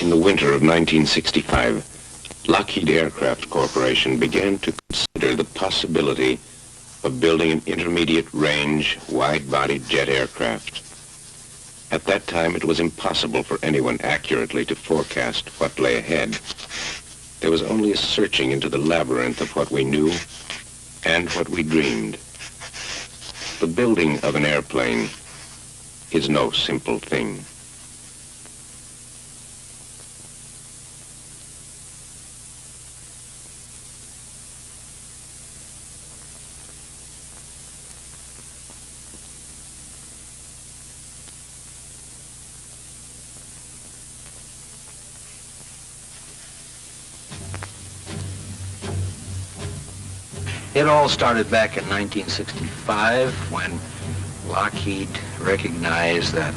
In the winter of 1965, Lockheed Aircraft Corporation began to consider the possibility of building an intermediate-range, wide-bodied jet aircraft. At that time, it was impossible for anyone accurately to forecast what lay ahead. There was only a searching into the labyrinth of what we knew and what we dreamed. The building of an airplane is no simple thing. It all started back in 1965 when Lockheed recognized that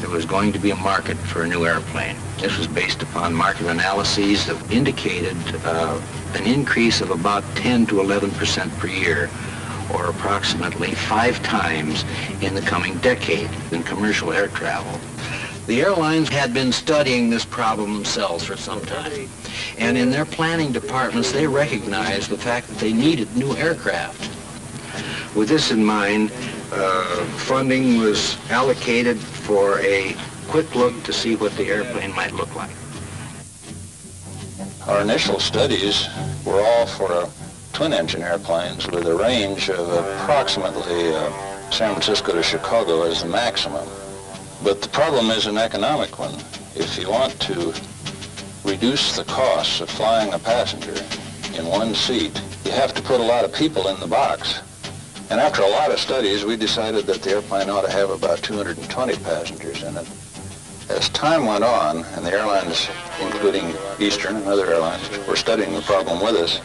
there was going to be a market for a new airplane. This was based upon market analyses that indicated an increase of about 10 to 11% per year, or approximately 5 times in the coming decade in commercial air travel. The airlines had been studying this problem themselves for some time. And in their planning departments, they recognized the fact that they needed new aircraft. With this in mind, funding was allocated for a quick look to see what the airplane might look like. Our initial studies were all for twin-engine airplanes with a range of approximately San Francisco to Chicago as the maximum. But the problem is an economic one. If you want to reduce the costs of flying a passenger in one seat, you have to put a lot of people in the box. And after a lot of studies, we decided that the airplane ought to have about 220 passengers in it. As time went on, and the airlines, including Eastern and other airlines, were studying the problem with us,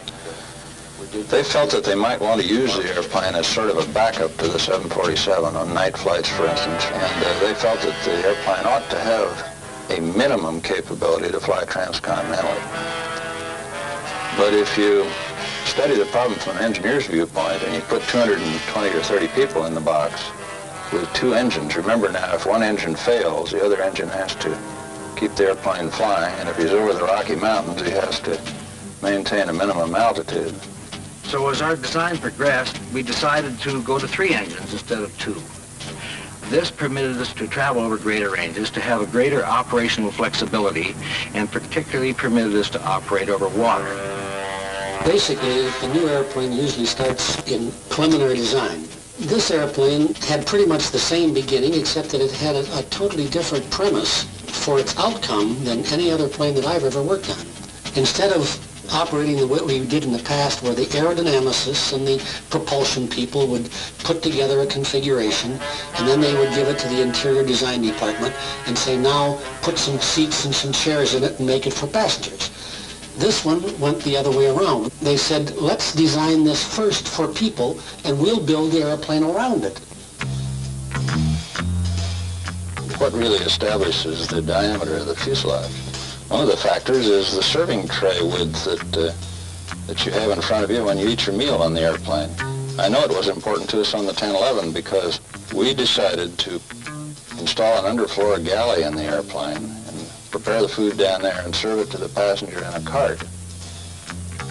they felt that they might want to use the airplane as sort of a backup to the 747 on night flights, for instance. And they felt that the airplane ought to have a minimum capability to fly transcontinentally. But if you study the problem from an engineer's viewpoint and you put 220 or 30 people in the box with 2 engines, remember now, if one engine fails, the other engine has to keep the airplane flying, and if he's over the Rocky Mountains, he has to maintain a minimum altitude. So as our design progressed, we decided to go to 3 engines instead of 2. This permitted us to travel over greater ranges, to have a greater operational flexibility, and particularly permitted us to operate over water. Basically, the new airplane usually starts in preliminary design. This airplane had pretty much the same beginning, except that it had a totally different premise for its outcome than any other plane that I've ever worked on. Instead of operating the way we did in the past, where the aerodynamicists and the propulsion people would put together a configuration, and then they would give it to the interior design department and say, now put some seats and some chairs in it and make it for passengers. This one went the other way around. They said, let's design this first for people, and we'll build the airplane around it. What really establishes the diameter of the fuselage? One of the factors is the serving tray width that you have in front of you when you eat your meal on the airplane. I know it was important to us on the 1011 because we decided to install an underfloor galley in the airplane and prepare the food down there and serve it to the passenger in a cart.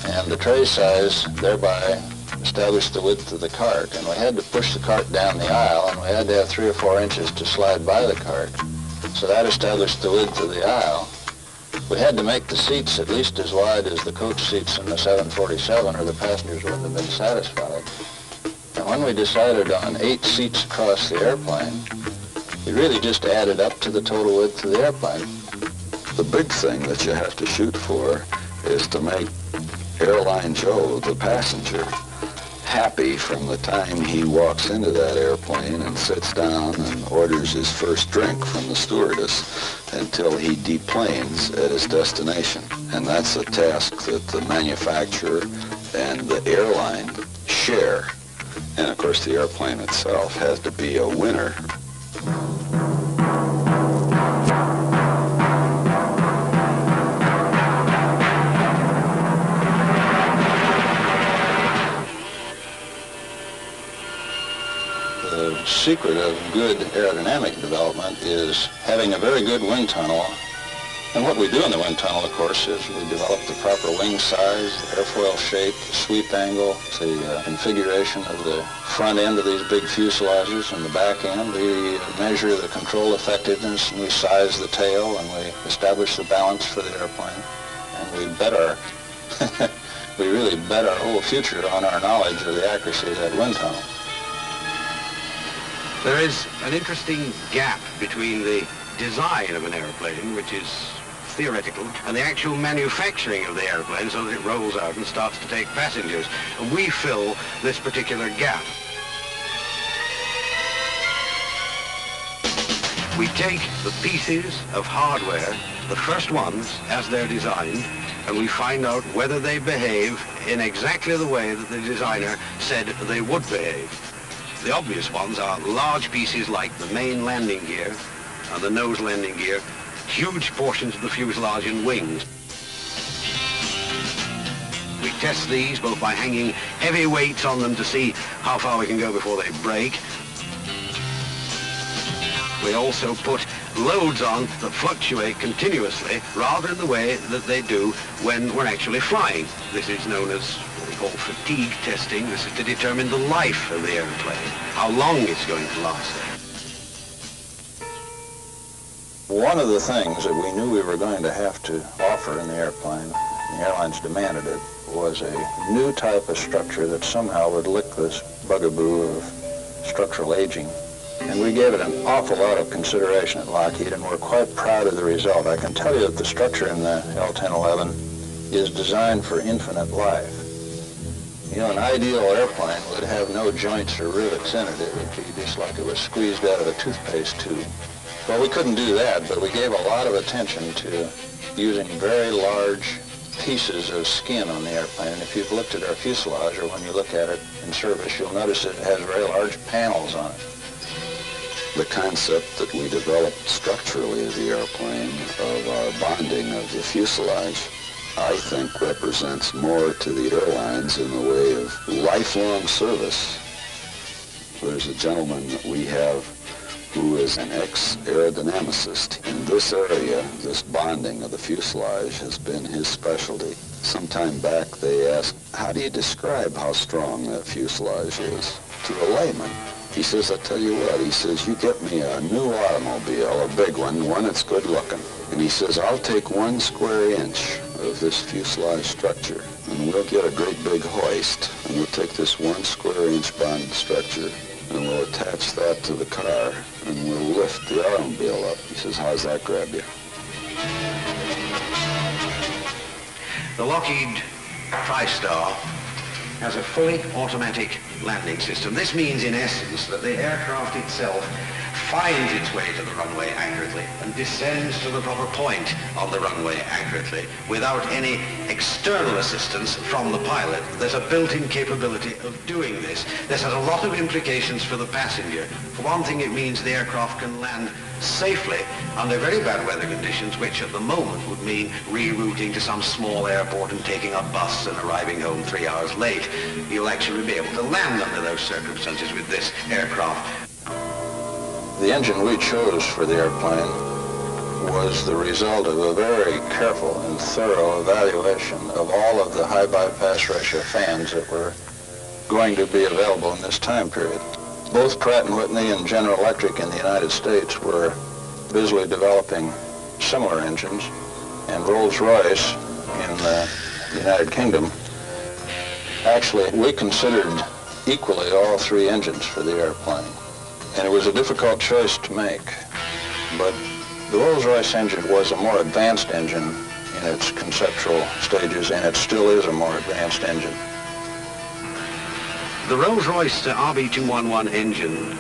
And the tray size thereby established the width of the cart, and we had to push the cart down the aisle, and we had to have 3 or 4 inches to slide by the cart. So that established the width of the aisle. We had to make the seats at least as wide as the coach seats in the 747, or the passengers wouldn't have been satisfied. And when we decided on 8 seats across the airplane, we really just added up to the total width of the airplane. The big thing that you have to shoot for is to make Airline Joe, the passenger, happy from the time he walks into that airplane and sits down and orders his first drink from the stewardess until he deplanes at his destination. And that's a task that the manufacturer and the airline share. And of course the airplane itself has to be a winner. The secret of good aerodynamic development is having a very good wind tunnel And what we do in the wind tunnel, of course, is we develop the proper wing size, the airfoil shape, the sweep angle, the configuration of the front end of these big fuselages and the back end. We measure the control effectiveness, and we size the tail, and we establish the balance for the airplane. And we bet our, we really bet our whole future on our knowledge of the accuracy of that wind tunnel. There is an interesting gap between the design of an airplane, which is theoretical, and the actual manufacturing of the airplane so that it rolls out and starts to take passengers. And we fill this particular gap. We take the pieces of hardware, the first ones as they're designed, and we find out whether they behave in exactly the way that the designer said they would behave. The obvious ones are large pieces like the main landing gear and the nose landing gear, huge portions of the fuselage and wings. We test these both by hanging heavy weights on them to see how far we can go before they break. We also put loads on that fluctuate continuously rather in the way that they do when we're actually flying. This is known as what we call fatigue testing. This is to determine the life of the airplane, how long it's going to last. One of the things that we knew we were going to have to offer in the airplane, the airlines demanded it, was a new type of structure that somehow would lick this bugaboo of structural aging. And we gave it an awful lot of consideration at Lockheed, and we're quite proud of the result. I can tell you that the structure in the L-1011 is designed for infinite life. You know, an ideal airplane would have no joints or rivets in it. It would be just like it was squeezed out of a toothpaste tube. Well, we couldn't do that, but we gave a lot of attention to using very large pieces of skin on the airplane. And if you've looked at our fuselage, or when you look at it in service, you'll notice it has very large panels on it. The concept that we developed structurally of the airplane, of our bonding of the fuselage, I think represents more to the airlines in the way of lifelong service. There's a gentleman that we have who is an ex-aerodynamicist. In this area, this bonding of the fuselage has been his specialty. Some time back they asked, how do you describe how strong that fuselage is to a layman? He says, I tell you what, he says, you get me a new automobile, a big one that's good looking. And he says, I'll take 1 square inch of this fuselage structure, and we'll get a great big hoist, and we'll take this 1 square inch bonded structure, and we'll attach that to the car, and we'll lift the automobile up. He says, how's that grab you? The Lockheed TriStar has a fully automatic landing system. This means, in essence, that the aircraft itself finds its way to the runway accurately and descends to the proper point on the runway accurately without any external assistance from the pilot. There's a built-in capability of doing this. This has a lot of implications for the passenger. For one thing, it means the aircraft can land safely under very bad weather conditions, which at the moment would mean rerouting to some small airport and taking a bus and arriving home 3 hours late. You'll actually be able to land under those circumstances with this aircraft. The engine we chose for the airplane was the result of a very careful and thorough evaluation of all of the high bypass ratio fans that were going to be available in this time period. Both Pratt & Whitney and General Electric in the United States were busily developing similar engines, and Rolls-Royce in the United Kingdom. Actually, we considered equally all 3 engines for the airplane. And it was a difficult choice to make, but the Rolls-Royce engine was a more advanced engine in its conceptual stages, and it still is a more advanced engine. The Rolls-Royce RB211 engine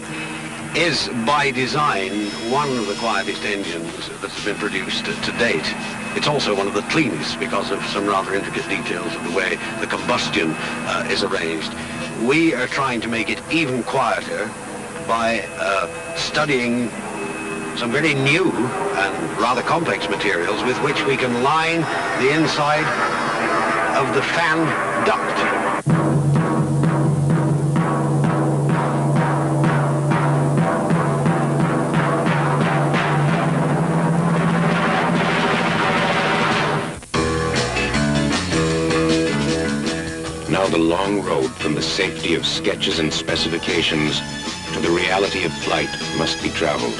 is, by design, one of the quietest engines that's been produced to date. It's also one of the cleanest because of some rather intricate details of the way the combustion is arranged. We are trying to make it even quieter by studying some very new and rather complex materials with which we can line the inside of the fan duct. road from the safety of sketches and specifications to the reality of flight must be traveled.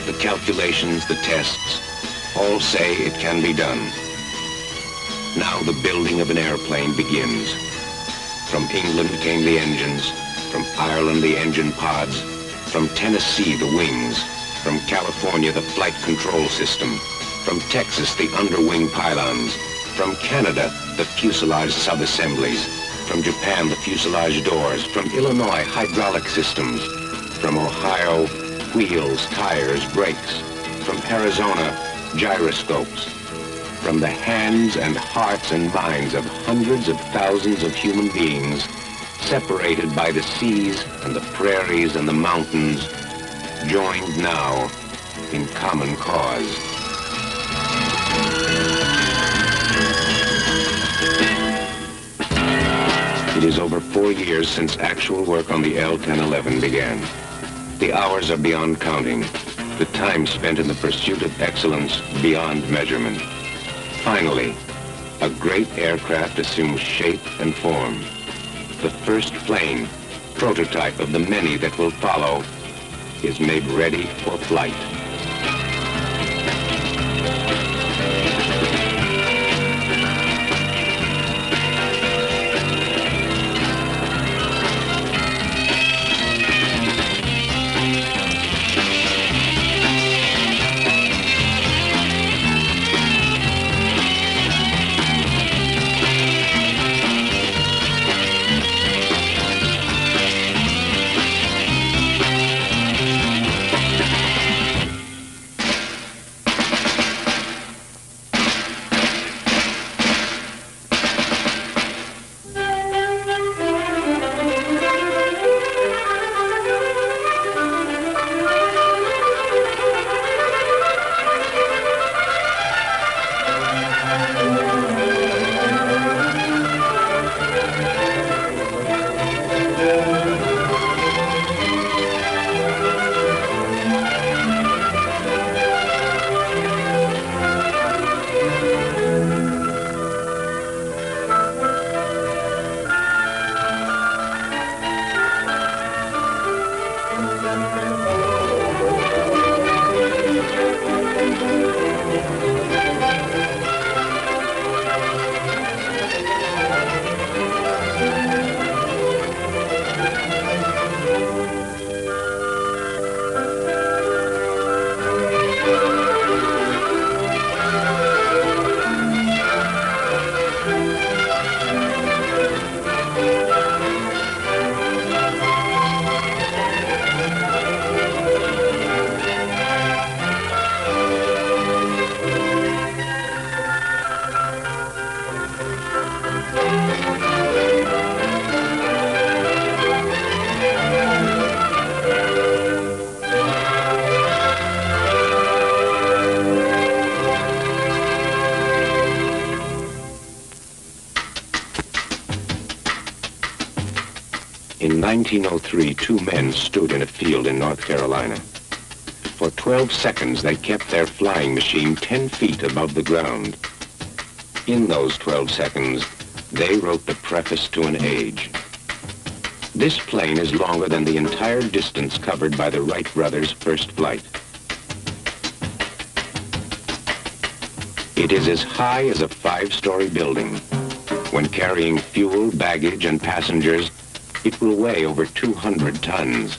The calculations, the tests, all say it can be done. Now the building of an airplane begins. From England came the engines, from Ireland the engine pods, from Tennessee the wings, from California the flight control system, from Texas the underwing pylons, from Canada the fuselage subassemblies, from Japan the fuselage doors, from Illinois hydraulic systems, from Ohio wheels, tires, brakes, from Arizona gyroscopes, from the hands and hearts and minds of hundreds of thousands of human beings separated by the seas and the prairies and the mountains, joined now in common cause. It is over 4 years since actual work on the L-1011 began. The hours are beyond counting, the time spent in the pursuit of excellence beyond measurement. Finally, a great aircraft assumes shape and form. The first plane, prototype of the many that will follow, is made ready for flight. In 1903, 2 men stood in a field in North Carolina. For 12 seconds, they kept their flying machine 10 feet above the ground. In those 12 seconds, they wrote the preface to an age. This plane is longer than the entire distance covered by the Wright brothers' first flight. It is as high as a 5-story building. When carrying fuel, baggage, and passengers, it will weigh over 200 tons.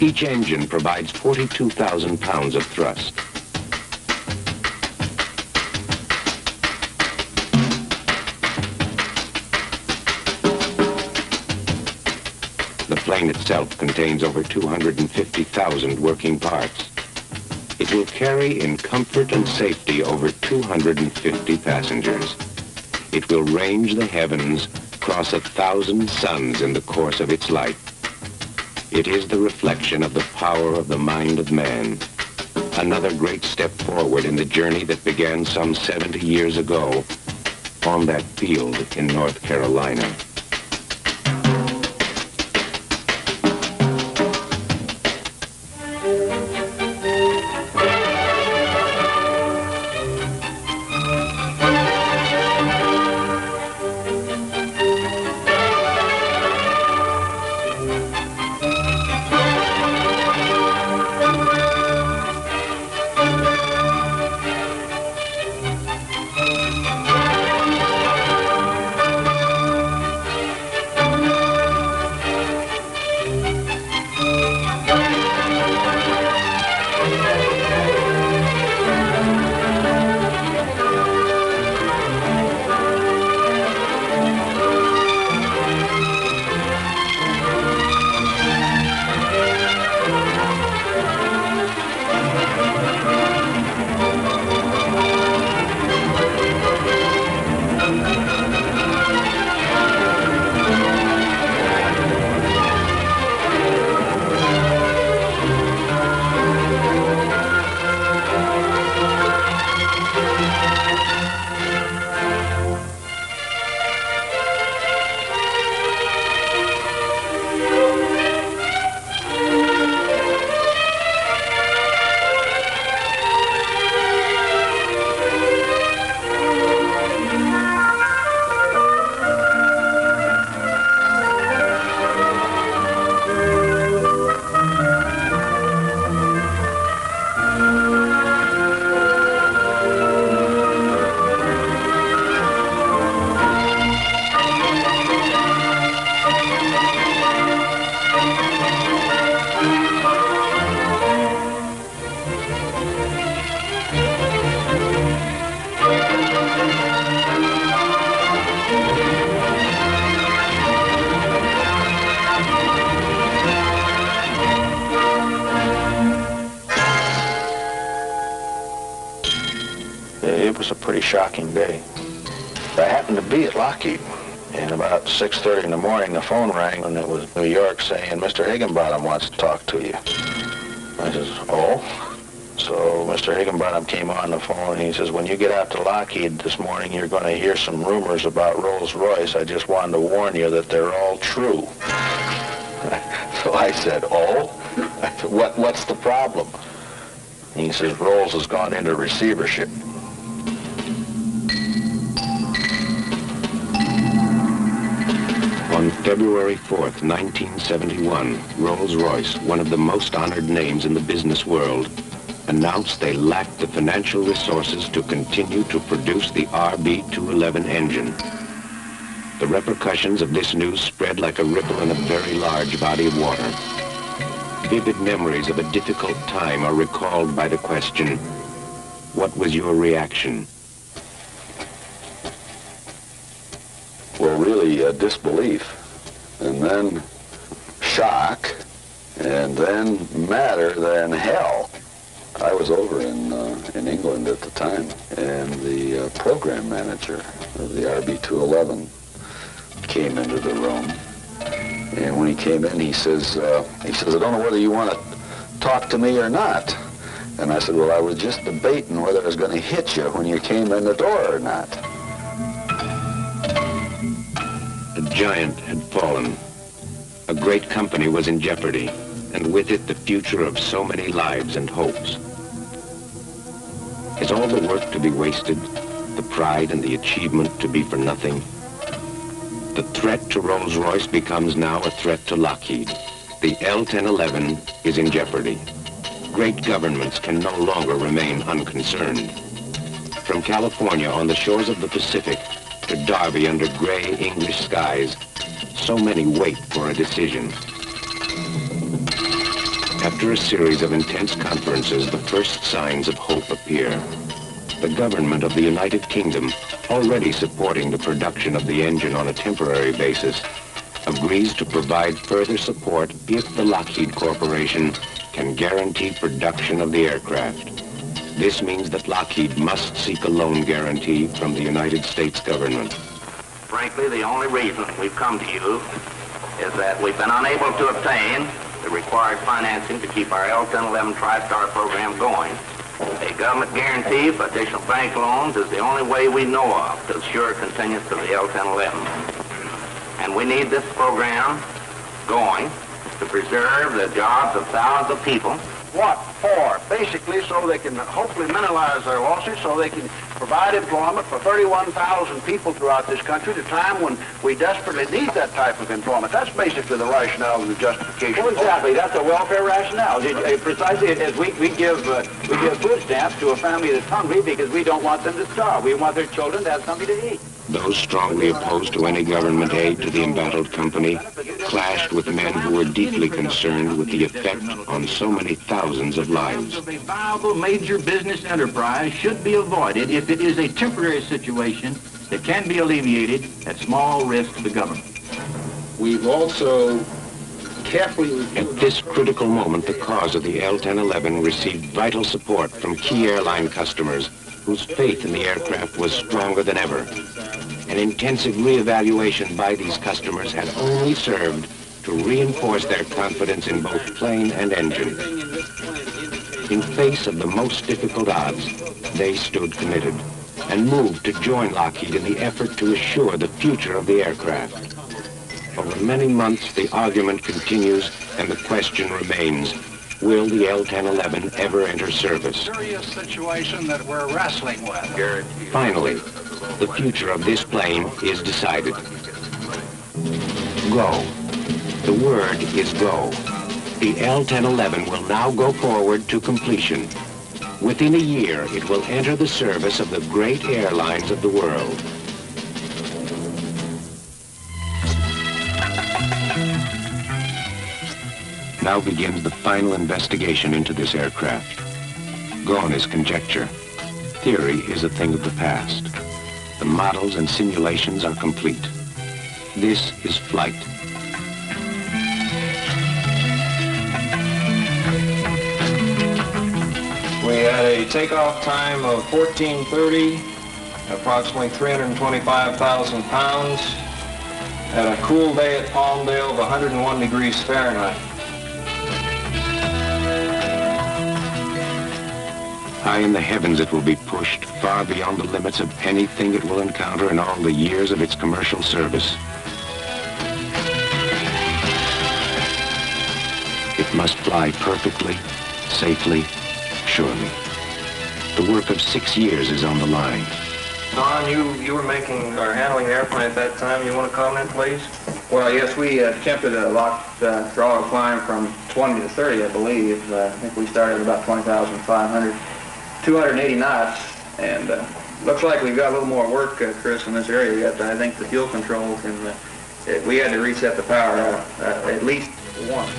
Each engine provides 42,000 pounds of thrust. The plane itself contains over 250,000 working parts. It will carry in comfort and safety over 250 passengers. It will range the heavens, cross 1,000 suns in the course of its life. It is the reflection of the power of the mind of man. Another great step forward in the journey that began some 70 years ago on that field in North Carolina. shocking day. I happened to be at Lockheed, and about 6:30 in the morning, the phone rang, and it was New York saying, Mr. Higginbottom wants to talk to you. I says, oh? So Mr. Higginbottom came on the phone, and he says, when you get out to Lockheed this morning, you're going to hear some rumors about Rolls-Royce. I just wanted to warn you that they're all true. So I said, oh? I said, what's the problem? And he says, Rolls has gone into receivership. On February 4th, 1971, Rolls-Royce, one of the most honored names in the business world, announced they lacked the financial resources to continue to produce the RB-211 engine. The repercussions of this news spread like a ripple in a very large body of water. Vivid memories of a difficult time are recalled by the question, what was your reaction? Well, really, disbelief, and then shock, and then madder than hell. I was over in England at the time, and the program manager of the RB-211 came into the room. And when he came in, he says, I don't know whether you want to talk to me or not. And I said, well, I was just debating whether I was going to hit you when you came in the door or not. A giant had fallen. A great company was in jeopardy, and with it the future of so many lives and hopes. Is all the work to be wasted? The pride and the achievement to be for nothing? The threat to Rolls-Royce becomes now a threat to Lockheed. The L-1011 is in jeopardy. Great governments can no longer remain unconcerned. From California on the shores of the Pacific to Derby under gray English skies, so many wait for a decision. After a series of intense conferences, the first signs of hope appear. The government of the United Kingdom, already supporting the production of the engine on a temporary basis, agrees to provide further support if the Lockheed Corporation can guarantee production of the aircraft. This means that Lockheed must seek a loan guarantee from the United States government. Frankly, the only reason we've come to you is that we've been unable to obtain the required financing to keep our L-1011 TriStar program going. A government guarantee for additional bank loans is the only way we know of to assure continuance of the L-1011. And we need this program going to preserve the jobs of thousands of people. What for? Basically so they can hopefully minimize their losses, so they can provide employment for 31,000 people throughout this country at a time when we desperately need that type of employment. That's basically the rationale and the justification. Well, exactly. That's a welfare rationale. Precisely as we give food stamps to a family that's hungry because we don't want them to starve. We want their children to have something to eat. Those strongly opposed to any government aid to the embattled company clashed with men who were deeply concerned with the effect on so many thousands of lives. A viable major business enterprise should be avoided if it is a temporary situation that can be alleviated at small risk to the government. We've also carefully... At this critical moment, the cause of the L-1011 received vital support from key airline customers whose faith in the aircraft was stronger than ever. An intensive reevaluation by these customers had only served to reinforce their confidence in both plane and engine. In face of the most difficult odds, they stood committed and moved to join Lockheed in the effort to assure the future of the aircraft. Over many months, the argument continues and the question remains, will the L-1011 ever enter service? Serious situation that we're wrestling with. Finally, the future of this plane is decided. Go. The word is go. The L-1011 will now go forward to completion. Within a year, it will enter the service of the great airlines of the world. Now begins the final investigation into this aircraft. Gone is conjecture. Theory is a thing of the past. The models and simulations are complete. This is flight. We had a takeoff time of 14:30 approximately 325,000 pounds, at a cool day at Palmdale of 101 degrees Fahrenheit. High in the heavens it will be pushed, far beyond the limits of anything it will encounter in all the years of its commercial service. It must fly perfectly, safely, surely. The work of 6 years is on the line. Don, you were making or handling the airplane at that time. You want to comment, please? Well, yes, we attempted a locked throttle climb from 20 to 30, I believe. I think we started at about 20,500, 280 knots, and looks like we've got a little more work, Chris, in this area yet. I think the fuel control can, we had to reset the power at least once.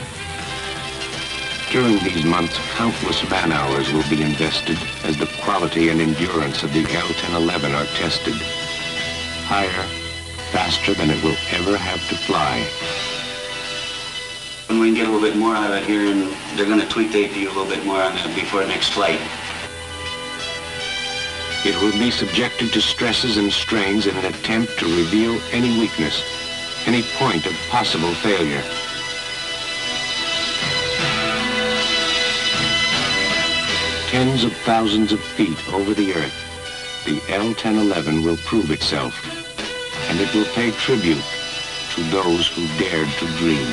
During these months, countless man-hours will be invested as the quality and endurance of the L-1011 are tested. Higher, faster than it will ever have to fly. When we can get a little bit more out of it here, and they're going to tweak the APU a little bit more on that before the next flight. It will be subjected to stresses and strains in an attempt to reveal any weakness, any point of possible failure. Tens of thousands of feet over the Earth, the L-1011 will prove itself, and it will pay tribute to those who dared to dream.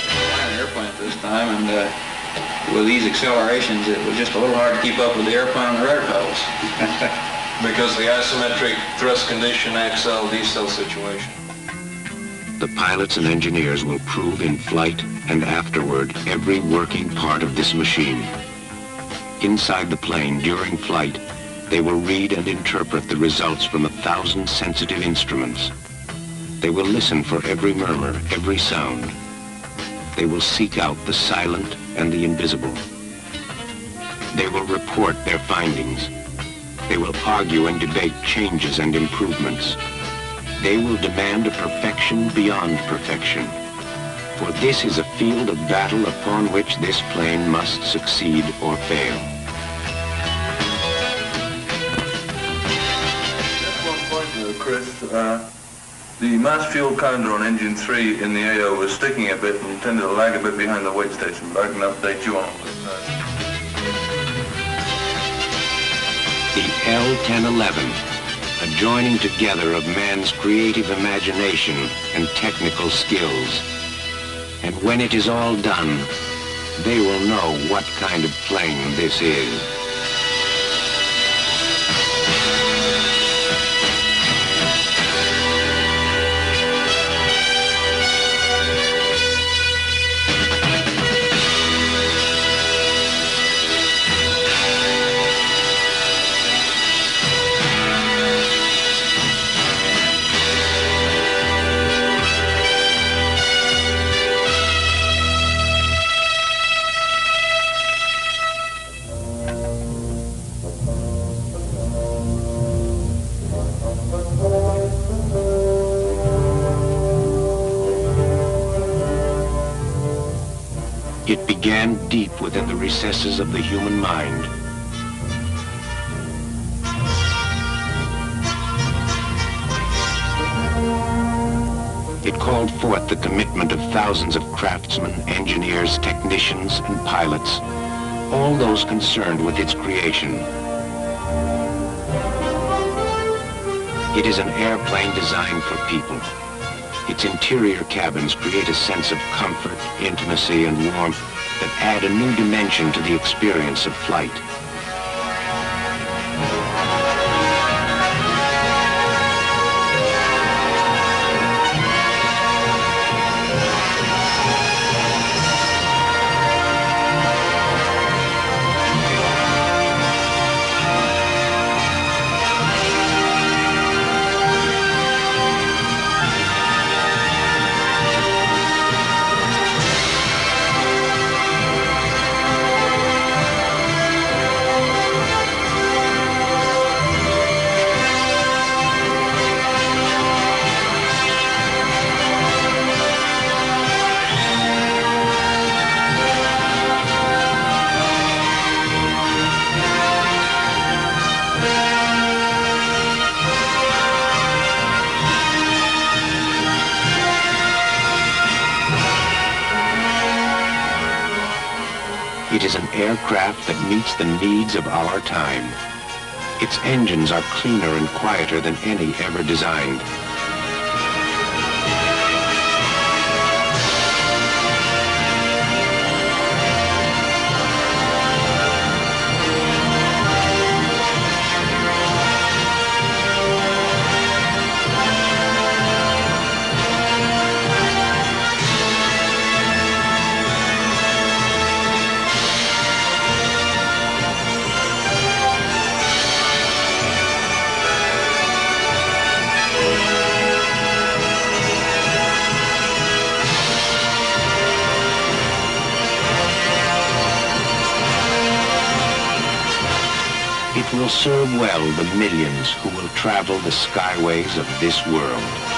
Flying an airplane at this time, and with these accelerations, it was just a little hard to keep up with the airplane on the rudder pedals. Because the isometric thrust condition, accel-decel situation. The pilots and engineers will prove in flight and afterward every working part of this machine. Inside the plane, during flight, they will read and interpret the results from 1,000 sensitive instruments. They will listen for every murmur, every sound. They will seek out the silent and the invisible. They will report their findings. They will argue and debate changes and improvements. They will demand a perfection beyond perfection. For this is a field of battle upon which this plane must succeed or fail. Just one point, Chris. The mass fuel counter on engine 3 in the AO was sticking a bit and tended to lag a bit behind the weight station, but I can update you on all this. The L-1011. A joining together of man's creative imagination and technical skills. And when it is all done, they will know what kind of plane this is. It began deep within the recesses of the human mind. It called forth the commitment of thousands of craftsmen, engineers, technicians, and pilots, all those concerned with its creation. It is an airplane designed for people. Its interior cabins create a sense of comfort, intimacy, and warmth that add a new dimension to the experience of flight. It is an aircraft that meets the needs of our time. Its engines are cleaner and quieter than any ever designed. It will serve well the millions who will travel the skyways of this world.